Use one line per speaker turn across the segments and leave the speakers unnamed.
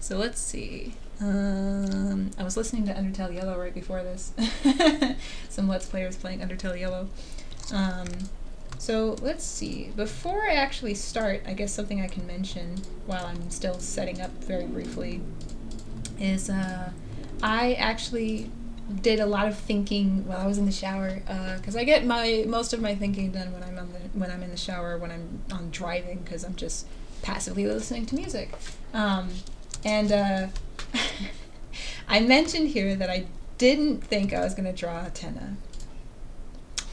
So let's see. I was listening to Undertale Yellow right before this. Some Let's Players playing Undertale Yellow. So let's see. Before I actually start, I guess something I can mention while I'm still setting up very briefly is I actually did a lot of thinking while I was in the shower, because I get most of my thinking done when I'm in the shower, when I'm on driving, because I'm just passively listening to music. And I mentioned here that I didn't think I was going to draw a Tenna.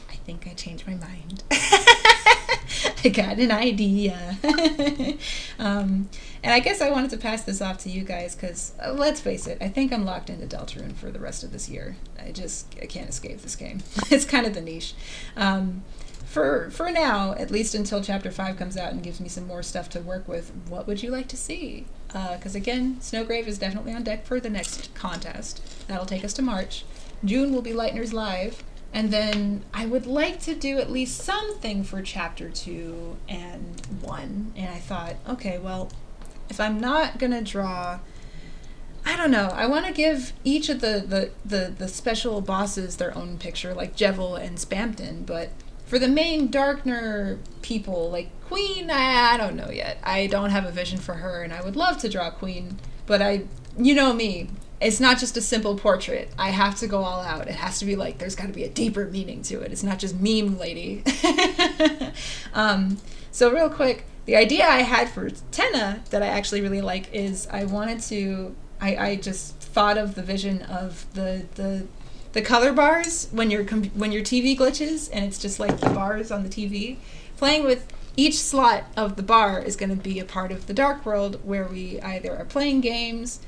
I think I changed my mind. I got an idea. And I guess I wanted to pass this off to you guys because, let's face it, I think I'm locked into Deltarune for the rest of this year. I can't escape this game. It's kind of the niche. For now, at least until Chapter 5 comes out and gives me some more stuff to work with, what would you like to see? Because again, Snowgrave is definitely on deck for the next contest. That'll take us to March. June will be Lightner's Live. And then I would like to do at least something for Chapter 2 and 1. And I thought, okay, well, if I'm not going to draw, I don't know, I want to give each of the special bosses their own picture, like Jevil and Spampton, but for the main Darkner people, like Queen, I don't know yet. I don't have a vision for her, and I would love to draw Queen, but you know me, it's not just a simple portrait. I have to go all out. It has to be like, there's got to be a deeper meaning to it. It's not just meme lady. So real quick, the idea I had for Tenna that I actually really like is I just thought of the vision of the color bars when your TV glitches and it's just like the bars on the TV. Playing with each slot of the bar is going to be a part of the dark world where we either are playing games,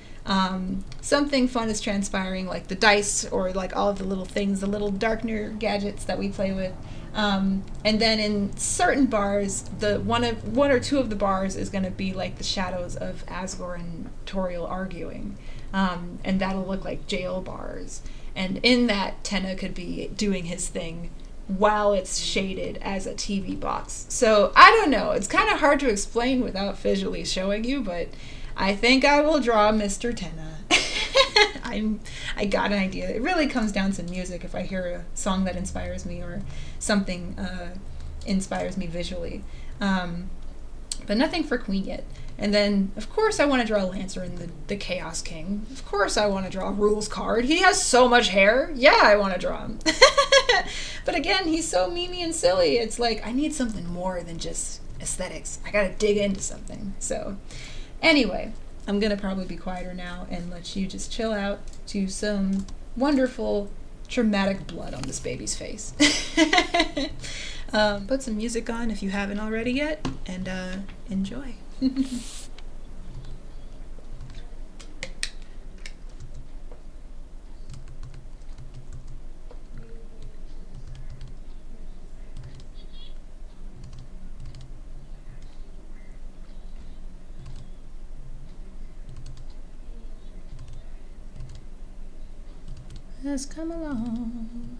something fun is transpiring, like the dice or like all of the little things, the little Darkner gadgets that we play with. And then in certain bars, one or two of the bars is going to be like the shadows of Asgore and Toriel arguing, and that'll look like jail bars. And in that, Tenna could be doing his thing while it's shaded as a TV box. So I don't know. It's kind of hard to explain without visually showing you, but I think I will draw Mr. Tenna. I got an idea. It really comes down to music. If I hear a song that inspires me or something inspires me visually. But nothing for Queen yet. And then, of course, I want to draw Lancer and the Chaos King. Of course I want to draw Rules Card. He has so much hair. Yeah, I want to draw him. But again, he's so memey and silly. It's like, I need something more than just aesthetics. I gotta dig into something. So, anyway, I'm gonna probably be quieter now and let you just chill out to some wonderful, traumatic blood on this baby's face. Put some music on if you haven't already yet, and enjoy. Let's come along.